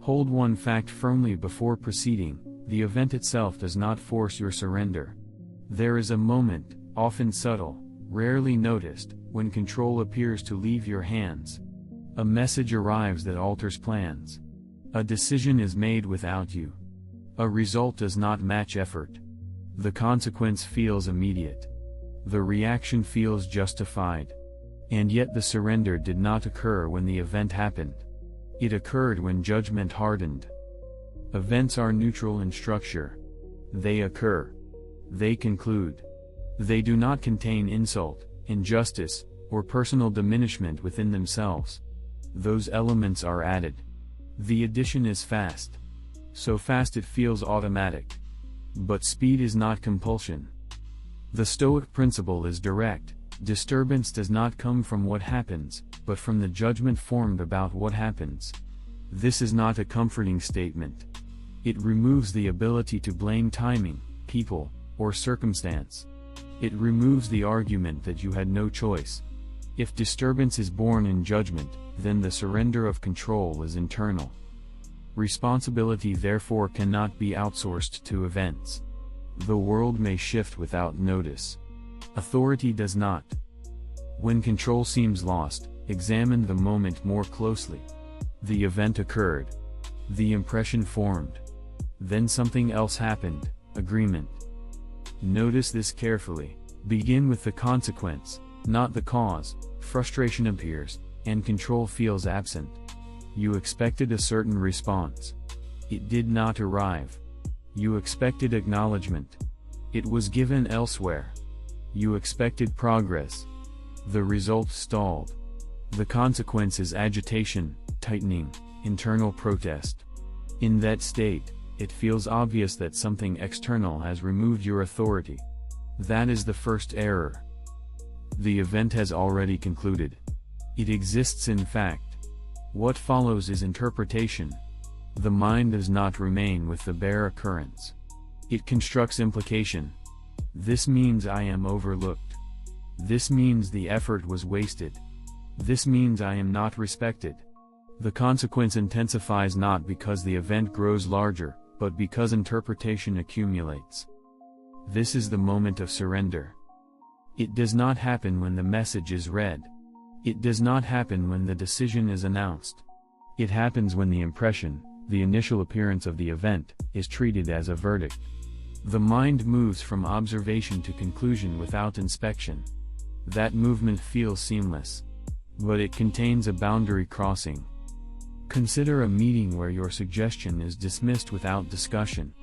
Hold one fact firmly before proceeding: the event itself does not force your surrender. There is a moment, often subtle, rarely noticed, when control appears to leave your hands. A message arrives that alters plans. A decision is made without you. A result does not match effort. The consequence feels immediate. The reaction feels justified. And yet the surrender did not occur when the event happened. It occurred when judgment hardened. Events are neutral in structure. They occur. They conclude. They do not contain insult, injustice, or personal diminishment within themselves. Those elements are added. The addition is fast. So fast it feels automatic. But speed is not compulsion. The Stoic principle is direct. Disturbance does not come from what happens, but from the judgment formed about what happens. This is not a comforting statement. It removes the ability to blame timing, people, or circumstance. It removes the argument that you had no choice. If disturbance is born in judgment, then the surrender of control is internal. Responsibility therefore cannot be outsourced to events. The world may shift without notice. Authority does not. When control seems lost, examine the moment more closely. The event occurred. The impression formed. Then something else happened: agreement. Notice this carefully. Begin with the consequence, not the cause. Frustration appears, and control feels absent. You expected a certain response. It did not arrive. You expected acknowledgement. It was given elsewhere. You expected progress. The result stalled. The consequence is agitation, tightening, internal protest. In that state, it feels obvious that something external has removed your authority. That is the first error. The event has already concluded. It exists in fact. What follows is interpretation. The mind does not remain with the bare occurrence. It constructs implication. This means I am overlooked. This means the effort was wasted. This means I am not respected. The consequence intensifies not because the event grows larger, but because interpretation accumulates. This is the moment of surrender. It does not happen when the message is read. It does not happen when the decision is announced. It happens when the impression, the initial appearance of the event, is treated as a verdict. The mind moves from observation to conclusion without inspection. That movement feels seamless. But it contains a boundary crossing. Consider a meeting where your suggestion is dismissed without discussion.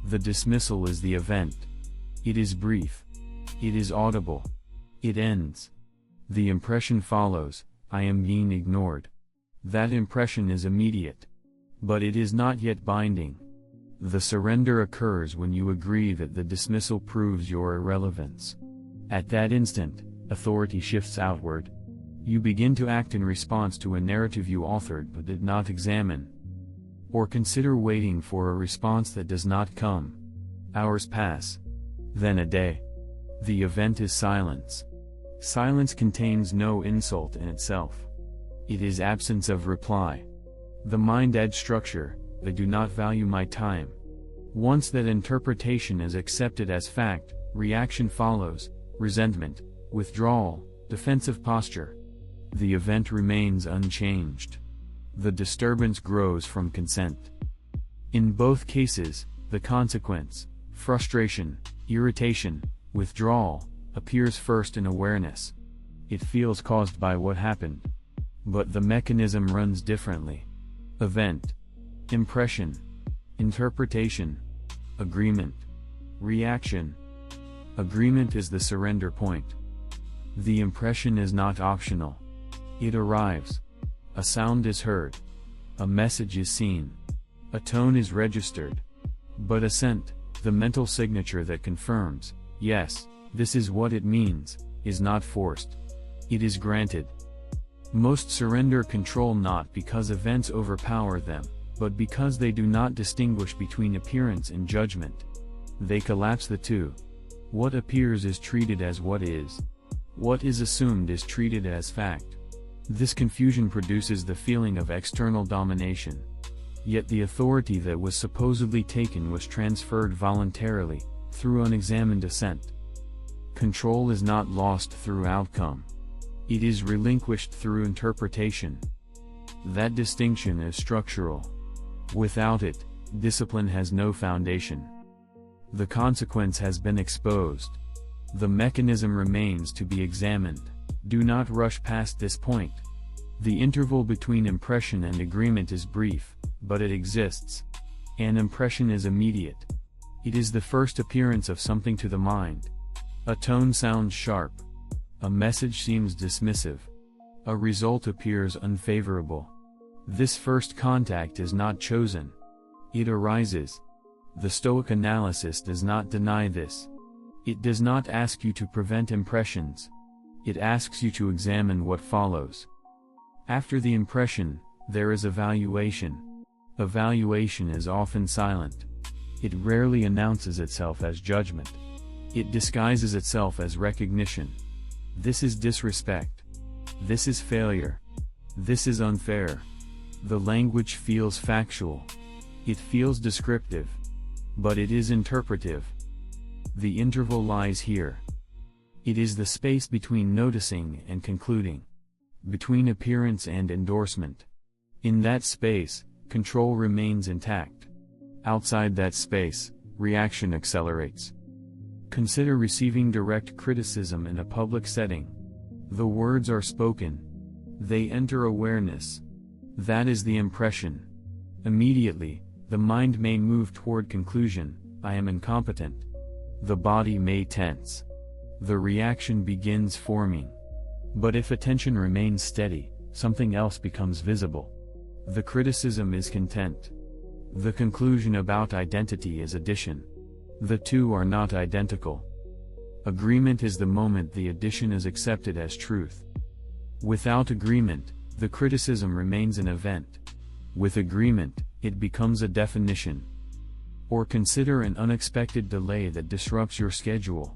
The dismissal is the event. It is brief. It is audible. It ends. The impression follows: I am being ignored. That impression is immediate. But it is not yet binding. The surrender occurs when you agree that the dismissal proves your irrelevance. At that instant, authority shifts outward. You begin to act in response to a narrative you authored but did not examine. Or consider waiting for a response that does not come. Hours pass. Then a day. The event is silence. Silence contains no insult in itself. It is absence of reply. The mind adds structure: I do not value my time. Once that interpretation is accepted as fact, reaction follows: resentment, withdrawal, defensive posture. The event remains unchanged. The disturbance grows from consent. In both cases, the consequence, frustration, irritation, withdrawal, appears first in awareness. It feels caused by what happened. But the mechanism runs differently. Event, impression, interpretation, agreement, reaction. Agreement is the surrender point. The impression is not optional. It arrives. A sound is heard. A message is seen. A tone is registered. But assent, the mental signature that confirms, yes, this is what it means, is not forced. It is granted. Most surrender control not because events overpower them, but because they do not distinguish between appearance and judgment. They collapse the two. What appears is treated as what is. What is assumed is treated as fact. This confusion produces the feeling of external domination. Yet the authority that was supposedly taken was transferred voluntarily, through unexamined assent. Control is not lost through outcome. It is relinquished through interpretation. That distinction is structural. Without it, discipline has no foundation. The consequence has been exposed. The mechanism remains to be examined. Do not rush past this point. The interval between impression and agreement is brief, but it exists. An impression is immediate. It is the first appearance of something to the mind. A tone sounds sharp. A message seems dismissive. A result appears unfavorable. This first contact is not chosen. It arises. The Stoic analysis does not deny this. It does not ask you to prevent impressions. It asks you to examine what follows. After the impression, there is evaluation. Evaluation is often silent. It rarely announces itself as judgment. It disguises itself as recognition. This is disrespect. This is failure. This is unfair. The language feels factual. It feels descriptive. But it is interpretive. The interval lies here. It is the space between noticing and concluding. Between appearance and endorsement. In that space, control remains intact. Outside that space, reaction accelerates. Consider receiving direct criticism in a public setting. The words are spoken. They enter awareness. That is the impression. Immediately, the mind may move toward conclusion, I am incompetent. The body may tense. The reaction begins forming. But if attention remains steady, something else becomes visible. The criticism is content. The conclusion about identity is addition. The two are not identical. Agreement is the moment the addition is accepted as truth. Without agreement, the criticism remains an event. With agreement, it becomes a definition. Or consider an unexpected delay that disrupts your schedule.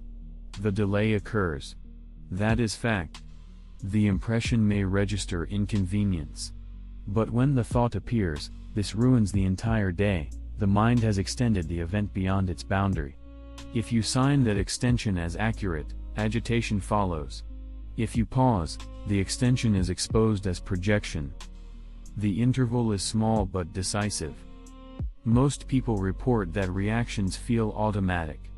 The delay occurs. That is fact. The impression may register inconvenience. But when the thought appears, this ruins the entire day. The mind has extended the event beyond its boundary. If you sign that extension as accurate, agitation follows. If you pause, the extension is exposed as projection. The interval is small but decisive. Most people report that reactions feel automatic.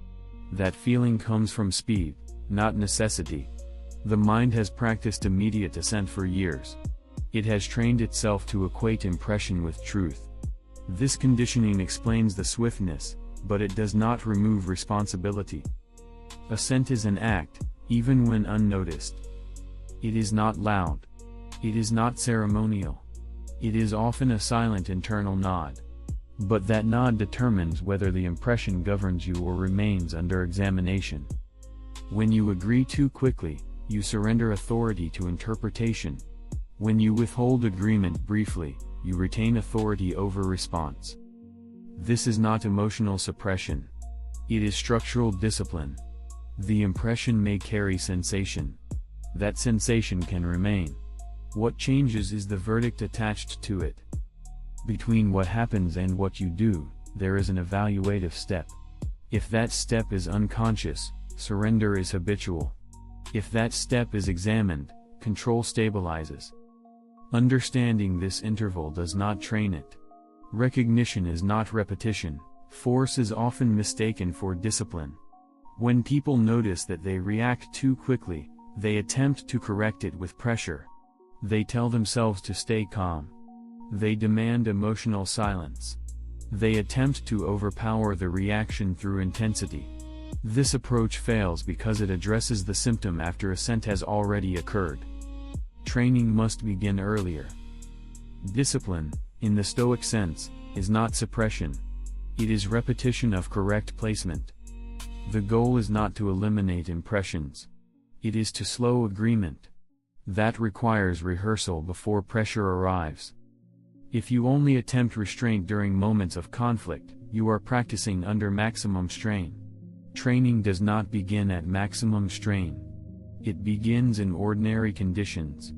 That feeling comes from speed, not necessity. The mind has practiced immediate assent for years. It has trained itself to equate impression with truth. This conditioning explains the swiftness, but it does not remove responsibility. Assent is an act, even when unnoticed. It is not loud. It is not ceremonial. It is often a silent internal nod. But that nod determines whether the impression governs you or remains under examination. When you agree too quickly, you surrender authority to interpretation. When you withhold agreement briefly, you retain authority over response. This is not emotional suppression. It is structural discipline. The impression may carry sensation. That sensation can remain. What changes is the verdict attached to it. Between what happens and what you do, there is an evaluative step. If that step is unconscious, surrender is habitual. If that step is examined, control stabilizes. Understanding this interval does not train it. Recognition is not repetition. Force is often mistaken for discipline. When people notice that they react too quickly, they attempt to correct it with pressure. They tell themselves to stay calm. They demand emotional silence. They attempt to overpower the reaction through intensity. This approach fails because it addresses the symptom after assent has already occurred. Training must begin earlier. Discipline, in the Stoic sense, is not suppression. It is repetition of correct placement. The goal is not to eliminate impressions. It is to slow agreement. That requires rehearsal before pressure arrives. If you only attempt restraint during moments of conflict, you are practicing under maximum strain. Training does not begin at maximum strain. It begins in ordinary conditions.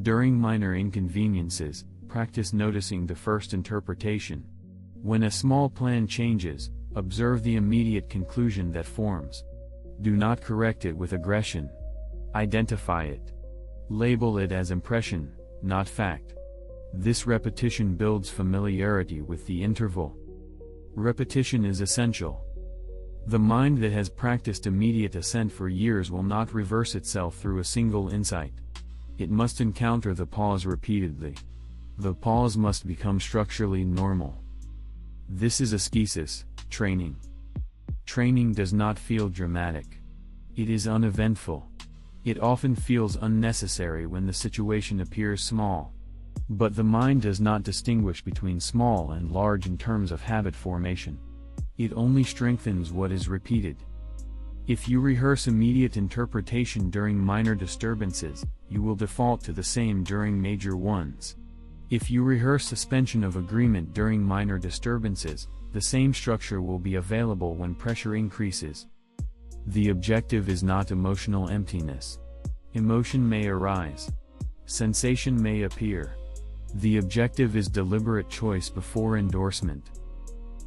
During minor inconveniences, practice noticing the first interpretation. When a small plan changes, observe the immediate conclusion that forms. Do not correct it with aggression. Identify it. Label it as impression, not fact. This repetition builds familiarity with the interval. Repetition is essential. The mind that has practiced immediate assent for years will not reverse itself through a single insight. It must encounter the pause repeatedly. The pause must become structurally normal. This is ascesis, training. Training does not feel dramatic. It is uneventful. It often feels unnecessary when the situation appears small. But the mind does not distinguish between small and large in terms of habit formation. It only strengthens what is repeated. If you rehearse immediate interpretation during minor disturbances, you will default to the same during major ones. If you rehearse suspension of agreement during minor disturbances, the same structure will be available when pressure increases. The objective is not emotional emptiness. Emotion may arise. Sensation may appear. The objective is deliberate choice before endorsement.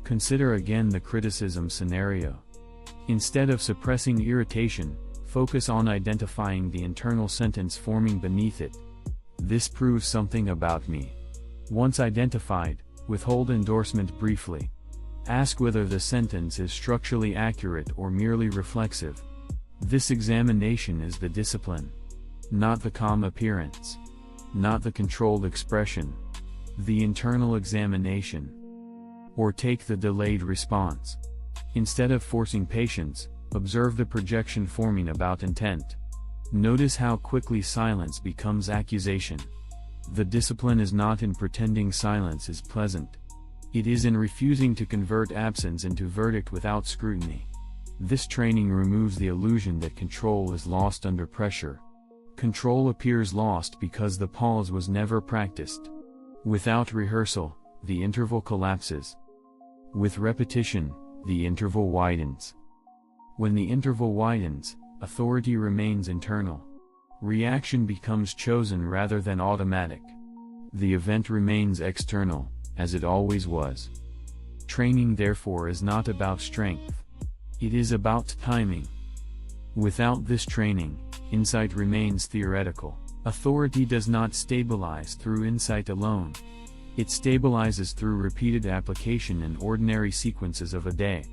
Consider again the criticism scenario. Instead of suppressing irritation, focus on identifying the internal sentence forming beneath it. This proves something about me. Once identified, withhold endorsement briefly. Ask whether the sentence is structurally accurate or merely reflexive. This examination is the discipline. Not the calm appearance. Not the controlled expression. The internal examination. Or take the delayed response. Instead of forcing patience, observe the projection forming about intent. Notice how quickly silence becomes accusation. The discipline is not in pretending silence is pleasant. It is in refusing to convert absence into verdict without scrutiny. This training removes the illusion that control is lost under pressure. Control appears lost because the pause was never practiced. Without rehearsal, the interval collapses. With repetition, the interval widens. When the interval widens, authority remains internal. Reaction becomes chosen rather than automatic. The event remains external, as it always was. Training therefore is not about strength. It is about timing. Without this training, insight remains theoretical. Authority does not stabilize through insight alone. It stabilizes through repeated application in ordinary sequences of a day.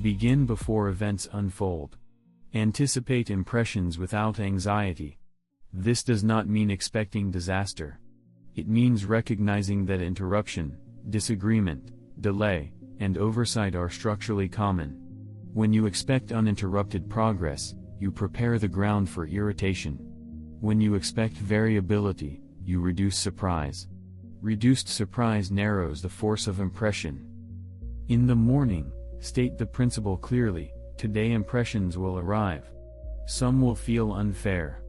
Begin before events unfold. Anticipate impressions without anxiety. This does not mean expecting disaster. It means recognizing that interruption, disagreement, delay, and oversight are structurally common. When you expect uninterrupted progress, you prepare the ground for irritation. When you expect variability, you reduce surprise. Reduced surprise narrows the force of impression. In the morning, state the principle clearly: today impressions will arrive. Some will feel unfair.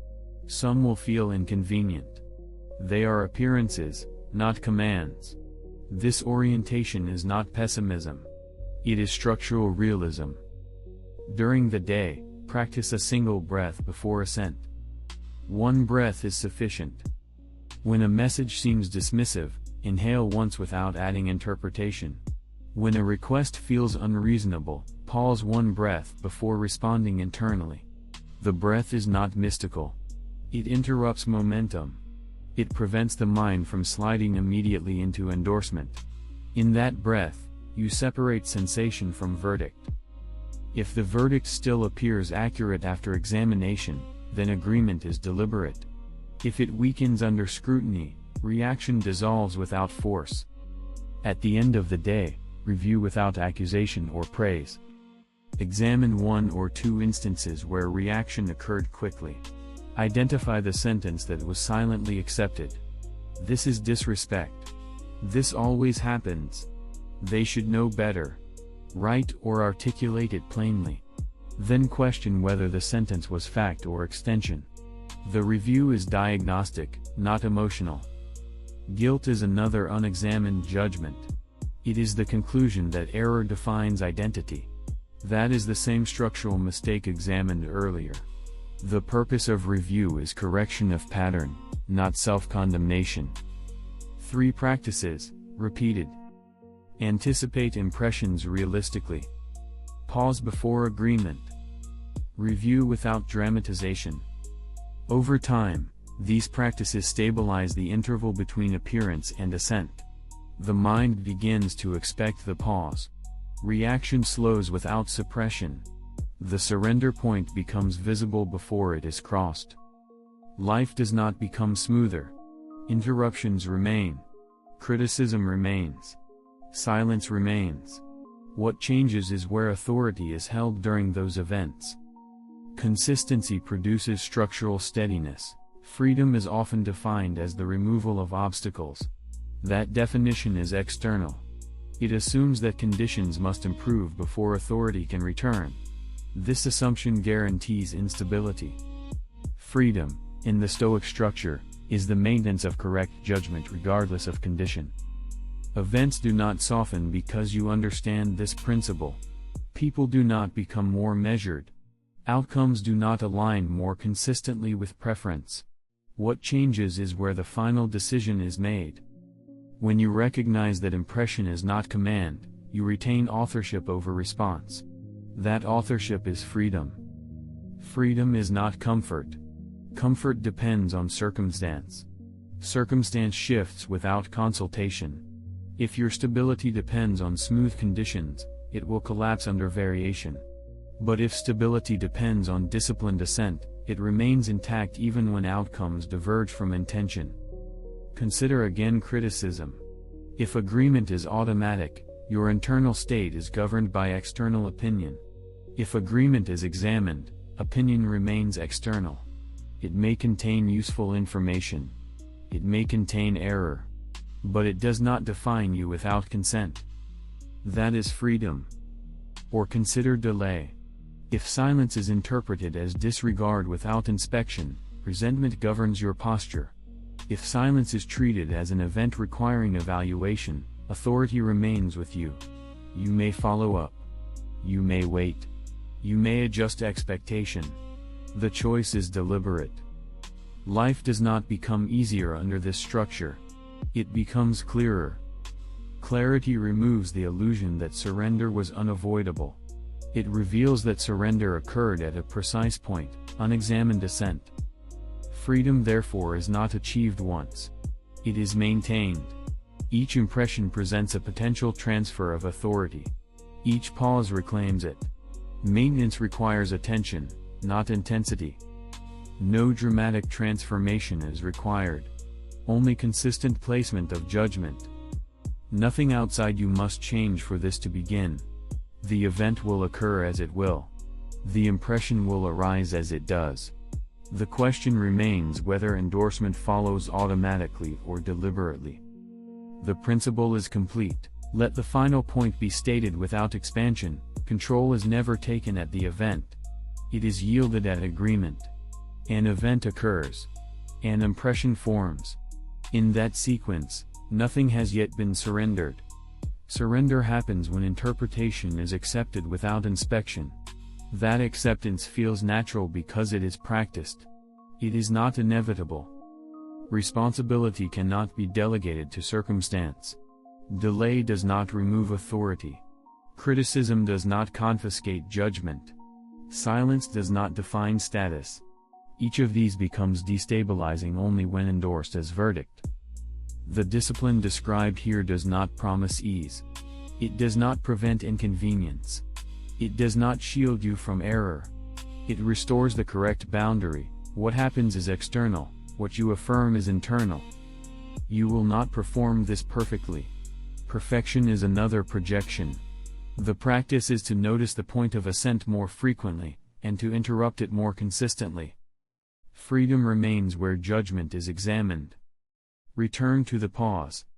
Some will feel inconvenient. They are appearances, not commands. This orientation is not pessimism. It is structural realism. During the day, practice a single breath before assent. One breath is sufficient. When a message seems dismissive, inhale once without adding interpretation. When a request feels unreasonable, pause one breath before responding internally. The breath is not mystical. It interrupts momentum. It prevents the mind from sliding immediately into endorsement. In that breath, you separate sensation from verdict. If the verdict still appears accurate after examination, then agreement is deliberate. If it weakens under scrutiny, reaction dissolves without force. At the end of the day, review without accusation or praise. Examine one or two instances where reaction occurred quickly. Identify the sentence that was silently accepted. This is disrespect. This always happens. They should know better. Write or articulate it plainly. Then question whether the sentence was fact or extension. The review is diagnostic, not emotional. Guilt is another unexamined judgment. It is the conclusion that error defines identity. That is the same structural mistake examined earlier. The purpose of review is correction of pattern, not self-condemnation. 3 practices, repeated. Anticipate impressions realistically. Pause before agreement. Review without dramatization. Over time, these practices stabilize the interval between appearance and assent. The mind begins to expect the pause. Reaction slows without suppression. The surrender point becomes visible before it is crossed. Life does not become smoother. Interruptions remain. Criticism remains. Silence remains. What changes is where authority is held during those events. Consistency produces structural steadiness. Freedom is often defined as the removal of obstacles. That definition is external. It assumes that conditions must improve before authority can return. This assumption guarantees instability. Freedom, in the Stoic structure, is the maintenance of correct judgment regardless of condition. Events do not soften because you understand this principle. People do not become more measured. Outcomes do not align more consistently with preference. What changes is where the final decision is made. When you recognize that impression is not command, you retain authorship over response. That authorship is freedom. Freedom is not comfort. Comfort depends on circumstance. Circumstance shifts without consultation. If your stability depends on smooth conditions, it will collapse under variation. But if stability depends on disciplined assent, it remains intact even when outcomes diverge from intention. Consider again criticism. If agreement is automatic, your internal state is governed by external opinion. If agreement is examined, opinion remains external. It may contain useful information. It may contain error. But it does not define you without consent. That is freedom. Or consider delay. If silence is interpreted as disregard without inspection, resentment governs your posture. If silence is treated as an event requiring evaluation, authority remains with you. You may follow up. You may wait. You may adjust expectation. The choice is deliberate. Life does not become easier under this structure. It becomes clearer. Clarity removes the illusion that surrender was unavoidable. It reveals that surrender occurred at a precise point, unexamined assent. Freedom therefore is not achieved once. It is maintained. Each impression presents a potential transfer of authority. Each pause reclaims it. Maintenance requires attention, not intensity. No dramatic transformation is required. Only consistent placement of judgment. Nothing outside you must change for this to begin. The event will occur as it will. The impression will arise as it does. The question remains whether endorsement follows automatically or deliberately. The principle is complete. Let the final point be stated without expansion. Control is never taken at the event. It is yielded at agreement. An event occurs. An impression forms. In that sequence, nothing has yet been surrendered. Surrender happens when interpretation is accepted without inspection. That acceptance feels natural because it is practiced. It is not inevitable. Responsibility cannot be delegated to circumstance. Delay does not remove authority. Criticism does not confiscate judgment. Silence does not define status. Each of these becomes destabilizing only when endorsed as verdict. The discipline described here does not promise ease. It does not prevent inconvenience. It does not shield you from error. It restores the correct boundary. What happens is external, what you affirm is internal. You will not perform this perfectly. Perfection is another projection. The practice is to notice the point of assent more frequently, and to interrupt it more consistently. Freedom remains where judgment is examined. Return to the pause.